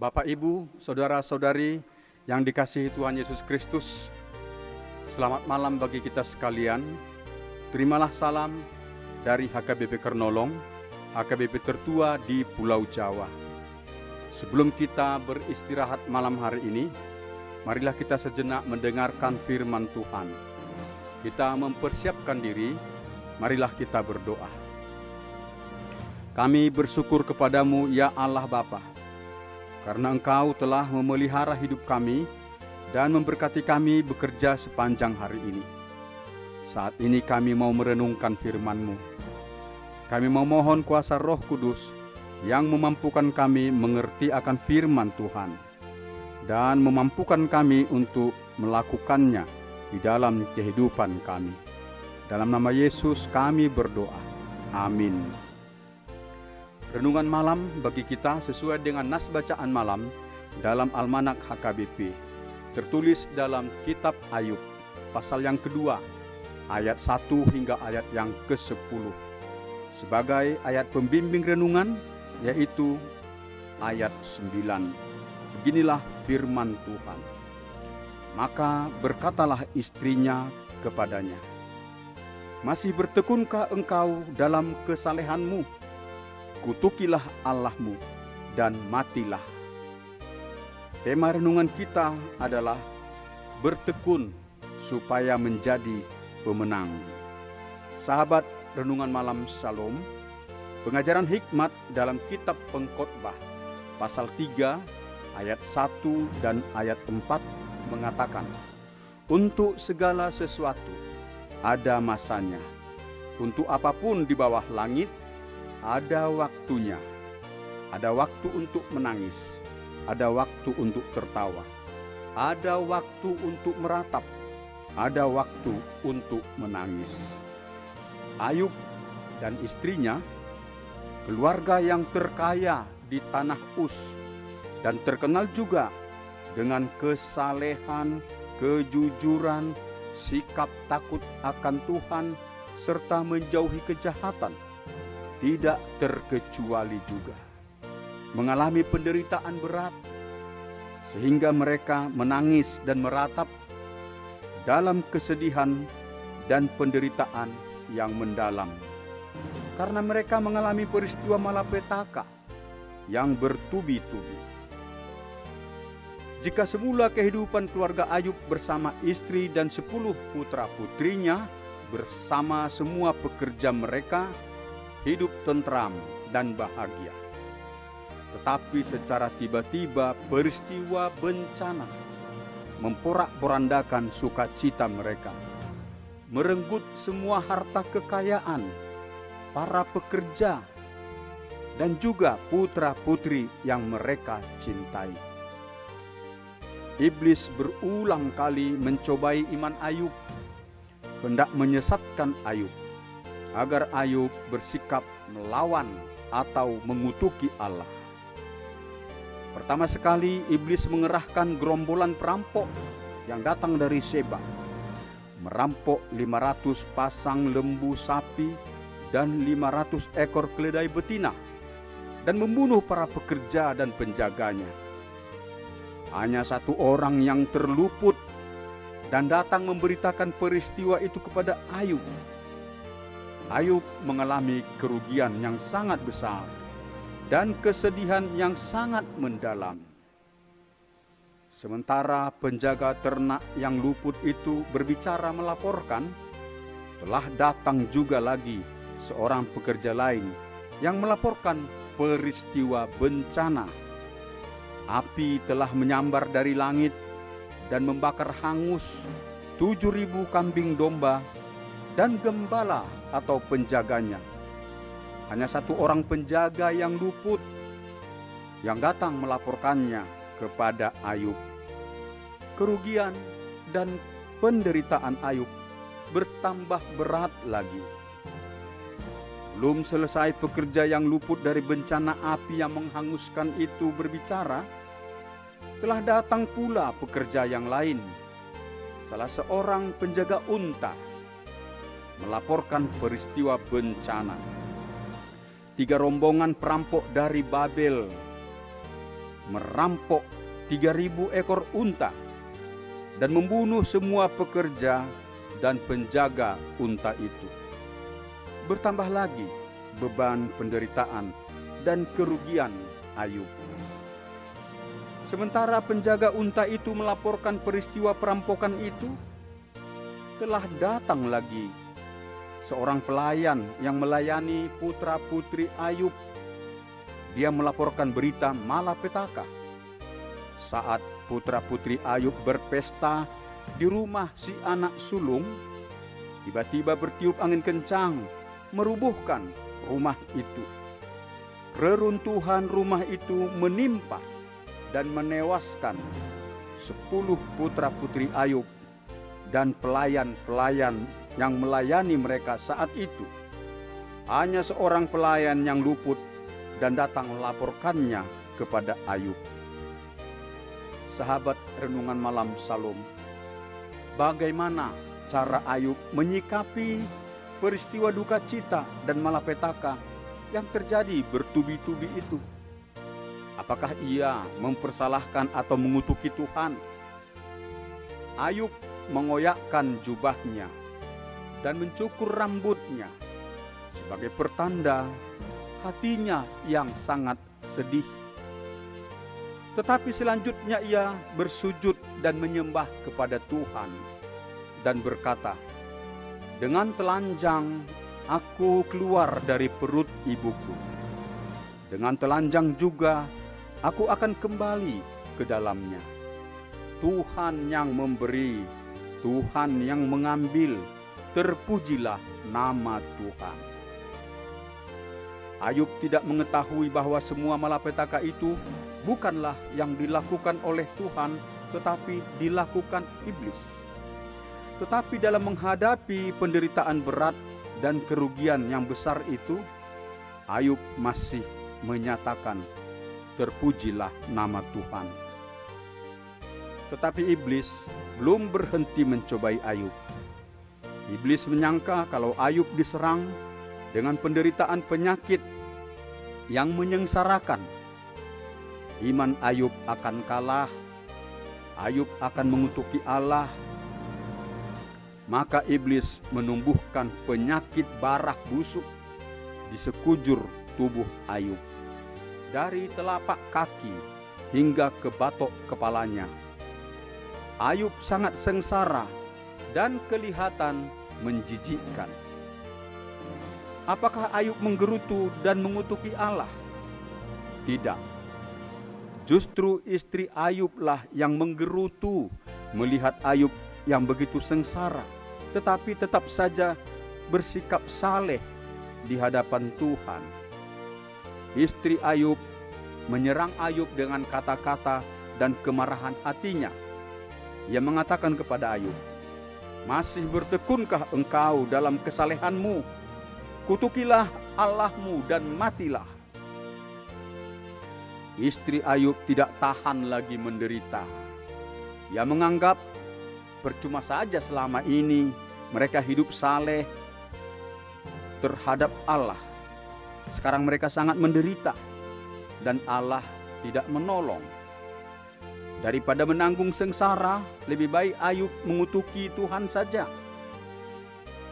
Bapak, Ibu, Saudara-saudari yang dikasihi Tuhan Yesus Kristus, selamat malam bagi kita sekalian. Terimalah salam dari HKBP Kernolong, HKBP tertua di Pulau Jawa. Sebelum kita beristirahat malam hari ini, marilah kita sejenak mendengarkan firman Tuhan. Kita mempersiapkan diri, marilah kita berdoa. Kami bersyukur kepadamu, ya Allah Bapa, karena Engkau telah memelihara hidup kami dan memberkati kami bekerja sepanjang hari ini. Saat ini kami mau merenungkan firman-Mu. Kami memohon kuasa Roh Kudus yang memampukan kami mengerti akan firman Tuhan dan memampukan kami untuk melakukannya di dalam kehidupan kami. Dalam nama Yesus kami berdoa. Amin. Renungan malam bagi kita sesuai dengan nas bacaan malam dalam Almanak HKBP. Tertulis dalam kitab Ayub, pasal yang kedua, ayat 1 hingga ayat yang ke-10. Sebagai ayat pembimbing renungan, yaitu ayat 9. Beginilah firman Tuhan. Maka berkatalah istrinya kepadanya, "Masih bertekunkah engkau dalam kesalehanmu? Kutukilah Allahmu dan matilah." Tema renungan kita adalah bertekun supaya menjadi pemenang. Sahabat renungan malam Shalom, pengajaran hikmat dalam kitab Pengkhotbah pasal 3 ayat 1 dan ayat 4 mengatakan, "Untuk segala sesuatu ada masanya, untuk apapun di bawah langit ada waktunya. Ada waktu untuk menangis, ada waktu untuk tertawa, ada waktu untuk meratap, ada waktu untuk menangis." Ayub dan istrinya, keluarga yang terkaya di tanah Uz dan terkenal juga dengan kesalehan, kejujuran, sikap takut akan Tuhan, serta menjauhi kejahatan, tidak terkecuali juga mengalami penderitaan berat, sehingga mereka menangis dan meratap dalam kesedihan dan penderitaan yang mendalam, karena mereka mengalami peristiwa malapetaka yang bertubi-tubi. Jika semula kehidupan keluarga Ayub bersama istri dan 10 putra-putrinya bersama semua pekerja mereka hidup tentram dan bahagia. Tetapi secara tiba-tiba peristiwa bencana memporak-porandakan sukacita mereka, merenggut semua harta kekayaan para pekerja dan juga putra-putri yang mereka cintai. Iblis berulang kali mencobai iman Ayub, hendak menyesatkan Ayub agar Ayub bersikap melawan atau mengutuki Allah. Pertama sekali iblis mengerahkan gerombolan perampok yang datang dari Sheba, merampok 500 pasang lembu sapi dan 500 ekor keledai betina, dan membunuh para pekerja dan penjaganya. Hanya satu orang yang terluput dan datang memberitakan peristiwa itu kepada Ayub. Ayub mengalami kerugian yang sangat besar dan kesedihan yang sangat mendalam. Sementara penjaga ternak yang luput itu berbicara melaporkan, telah datang juga lagi seorang pekerja lain yang melaporkan peristiwa bencana. Api telah menyambar dari langit dan membakar hangus 7.000 kambing domba dan gembala atau penjaganya. Hanya satu orang penjaga yang luput yang datang melaporkannya kepada Ayub. Kerugian dan penderitaan Ayub bertambah berat lagi. Belum selesai pekerja yang luput dari bencana api yang menghanguskan itu berbicara, telah datang pula pekerja yang lain, salah seorang penjaga unta, melaporkan peristiwa bencana. 3 rombongan perampok dari Babel merampok 3.000 ekor unta dan membunuh semua pekerja dan penjaga unta itu. Bertambah lagi beban penderitaan dan kerugian Ayub. Sementara penjaga unta itu melaporkan peristiwa perampokan itu, telah datang lagi seorang pelayan yang melayani putra-putri Ayub. Dia melaporkan berita malapetaka. Saat putra-putri Ayub berpesta di rumah si anak sulung, tiba-tiba bertiup angin kencang, merubuhkan rumah itu. Reruntuhan rumah itu menimpa dan menewaskan 10 putra-putri Ayub dan pelayan-pelayan yang melayani mereka saat itu. Hanya seorang pelayan yang luput dan datang melaporkannya kepada Ayub. Sahabat Renungan Malam Salom, bagaimana cara Ayub menyikapi peristiwa duka cita dan malapetaka yang terjadi bertubi-tubi itu? Apakah ia mempersalahkan atau mengutuki Tuhan? Ayub mengoyakkan jubahnya dan mencukur rambutnya sebagai pertanda hatinya yang sangat sedih. Tetapi selanjutnya ia bersujud dan menyembah kepada Tuhan dan berkata, "Dengan telanjang aku keluar dari perut ibuku. Dengan telanjang juga aku akan kembali ke dalamnya. Tuhan yang memberi, Tuhan yang mengambil, terpujilah nama Tuhan." Ayub tidak mengetahui bahwa semua malapetaka itu bukanlah yang dilakukan oleh Tuhan, tetapi dilakukan iblis. Tetapi dalam menghadapi penderitaan berat dan kerugian yang besar itu, Ayub masih menyatakan, "Terpujilah nama Tuhan." Tetapi iblis belum berhenti mencobai Ayub. Iblis menyangka kalau Ayub diserang dengan penderitaan penyakit yang menyengsarakan, iman Ayub akan kalah, Ayub akan mengutuki Allah. Maka iblis menumbuhkan penyakit barah busuk di sekujur tubuh Ayub, dari telapak kaki hingga ke batok kepalanya. Ayub sangat sengsara dan kelihatan menjijikkan. Apakah Ayub menggerutu dan mengutuki Allah? Tidak. Justru istri Ayublah yang menggerutu melihat Ayub yang begitu sengsara, tetapi tetap saja bersikap saleh di hadapan Tuhan. Istri Ayub menyerang Ayub dengan kata-kata dan kemarahan hatinya. Ia mengatakan kepada Ayub, "Masih bertekunkah engkau dalam kesalehanmu? Kutukilah Allahmu dan matilah." Istri Ayub tidak tahan lagi menderita. Ia menganggap percuma saja selama ini mereka hidup saleh terhadap Allah. Sekarang mereka sangat menderita dan Allah tidak menolong. Daripada menanggung sengsara, lebih baik Ayub mengutuki Tuhan saja.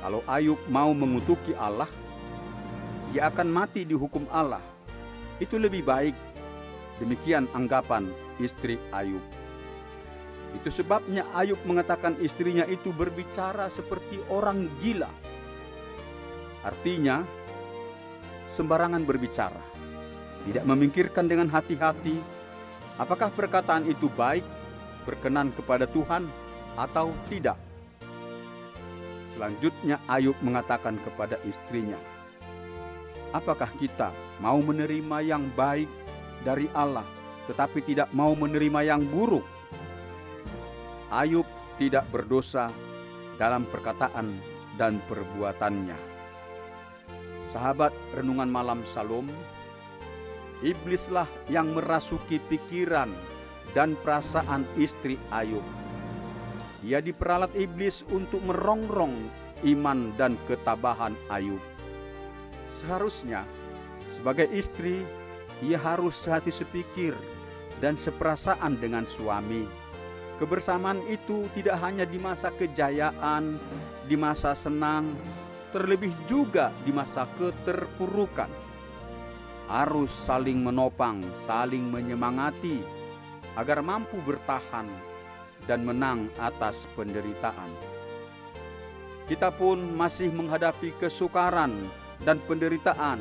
Kalau Ayub mau mengutuki Allah, ia akan mati dihukum Allah. Itu lebih baik. Demikian anggapan istri Ayub. Itu sebabnya Ayub mengatakan istrinya itu berbicara seperti orang gila. Artinya, sembarangan berbicara, tidak memikirkan dengan hati-hati apakah perkataan itu baik, berkenan kepada Tuhan atau tidak. Selanjutnya Ayub mengatakan kepada istrinya, "Apakah kita mau menerima yang baik dari Allah, tetapi tidak mau menerima yang buruk?" Ayub tidak berdosa dalam perkataan dan perbuatannya. Sahabat Renungan Malam Salom, iblislah yang merasuki pikiran dan perasaan istri Ayub. Ia diperalat iblis untuk merongrong iman dan ketabahan Ayub. Seharusnya sebagai istri ia harus sehati sepikir dan seperasaan dengan suami. Kebersamaan itu tidak hanya di masa kejayaan, di masa senang, terlebih juga di masa keterpurukan. Harus saling menopang, saling menyemangati, agar mampu bertahan dan menang atas penderitaan. Kita pun masih menghadapi kesukaran dan penderitaan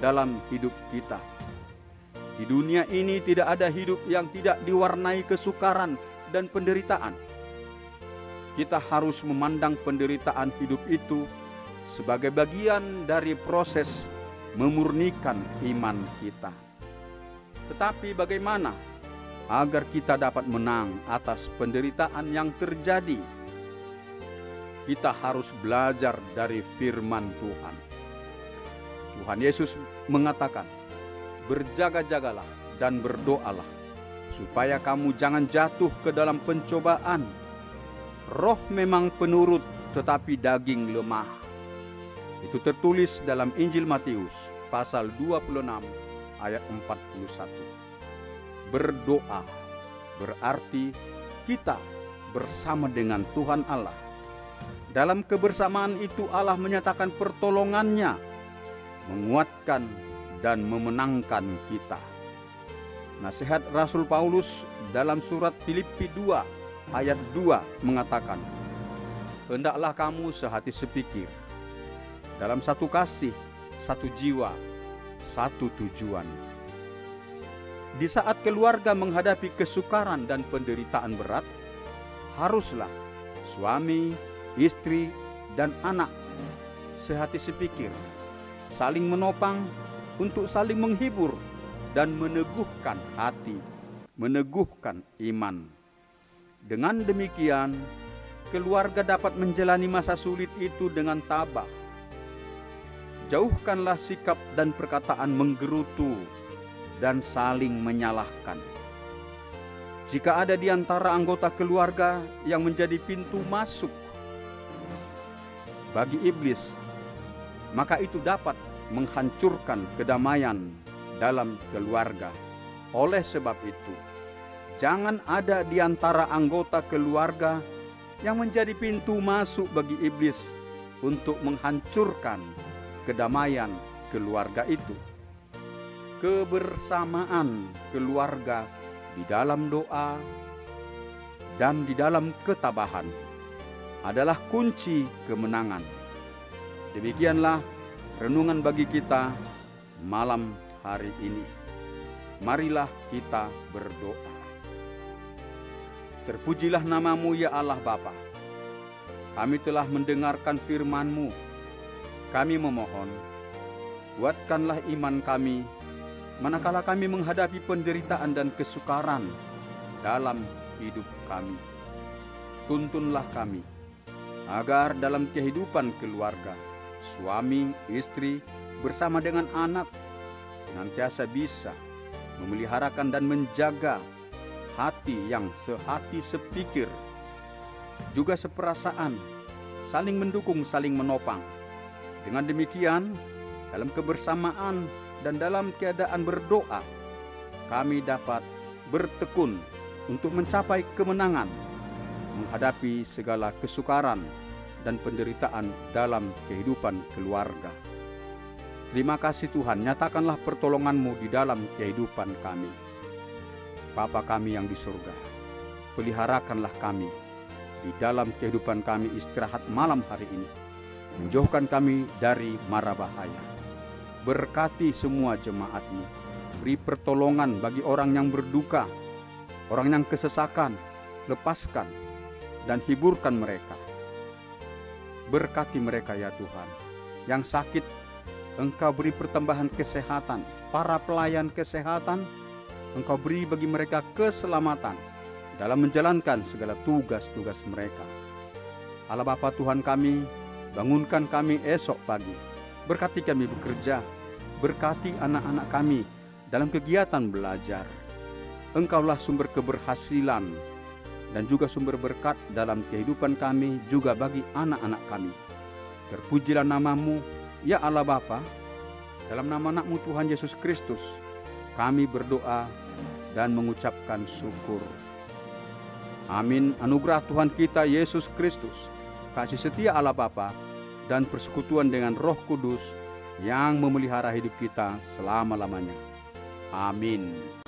dalam hidup kita. Di dunia ini tidak ada hidup yang tidak diwarnai kesukaran dan penderitaan. Kita harus memandang penderitaan hidup itu sebagai bagian dari proses memurnikan iman kita. Tetapi bagaimana agar kita dapat menang atas penderitaan yang terjadi? Kita harus belajar dari firman Tuhan. Tuhan Yesus mengatakan, "Berjaga-jagalah dan berdoalah, supaya kamu jangan jatuh ke dalam pencobaan. Roh memang penurut, tetapi daging lemah." Itu tertulis dalam Injil Matius pasal 26 ayat 41. Berdoa berarti kita bersama dengan Tuhan Allah. Dalam kebersamaan itu Allah menyatakan pertolongannya, menguatkan dan memenangkan kita. Nasihat Rasul Paulus dalam surat Filipi 2 ayat 2 mengatakan, "Hendaklah kamu sehati sepikir, dalam satu kasih, satu jiwa, satu tujuan." Di saat keluarga menghadapi kesukaran dan penderitaan berat, haruslah suami, istri, dan anak sehati sepikir, saling menopang untuk saling menghibur dan meneguhkan hati, meneguhkan iman. Dengan demikian, keluarga dapat menjalani masa sulit itu dengan tabah. Jauhkanlah sikap dan perkataan menggerutu dan saling menyalahkan. Jika ada di antara anggota keluarga yang menjadi pintu masuk bagi iblis, maka itu dapat menghancurkan kedamaian dalam keluarga. Oleh sebab itu, jangan ada di antara anggota keluarga yang menjadi pintu masuk bagi iblis untuk menghancurkan kedamaian keluarga itu. Kebersamaan keluarga di dalam doa dan di dalam ketabahan adalah kunci kemenangan. Demikianlah renungan bagi kita malam hari ini. Marilah kita berdoa. Terpujilah nama-Mu ya Allah Bapa. Kami telah mendengarkan firman-Mu. Kami memohon, kuatkanlah iman kami manakala kami menghadapi penderitaan dan kesukaran dalam hidup kami. Tuntunlah kami agar dalam kehidupan keluarga, suami, istri, bersama dengan anak, senantiasa bisa memeliharakan dan menjaga hati yang sehati sepikir, juga seperasaan, saling mendukung, saling menopang. Dengan demikian, dalam kebersamaan dan dalam keadaan berdoa, kami dapat bertekun untuk mencapai kemenangan menghadapi segala kesukaran dan penderitaan dalam kehidupan keluarga. Terima kasih Tuhan, nyatakanlah pertolongan-Mu di dalam kehidupan kami. Bapa kami yang di surga, peliharakanlah kami di dalam kehidupan kami istirahat malam hari ini. Menjauhkan kami dari mara bahaya. Berkati semua jemaat-Mu. Beri pertolongan bagi orang yang berduka, orang yang kesesakan, lepaskan dan hiburkan mereka. Berkati mereka ya Tuhan. Yang sakit, Engkau beri pertambahan kesehatan. Para pelayan kesehatan, Engkau beri bagi mereka keselamatan dalam menjalankan segala tugas-tugas mereka. Allah Bapa Tuhan kami, bangunkan kami esok pagi. Berkati kami bekerja, berkati anak-anak kami dalam kegiatan belajar. Engkaulah sumber keberhasilan dan juga sumber berkat dalam kehidupan kami, juga bagi anak-anak kami. Terpujilah nama-Mu, ya Allah Bapa. Dalam nama anak-Mu Tuhan Yesus Kristus, kami berdoa dan mengucapkan syukur. Amin. Anugerah Tuhan kita Yesus Kristus, kasih setia Allah Bapa, dan persekutuan dengan Roh Kudus yang memelihara hidup kita selama-lamanya. Amin.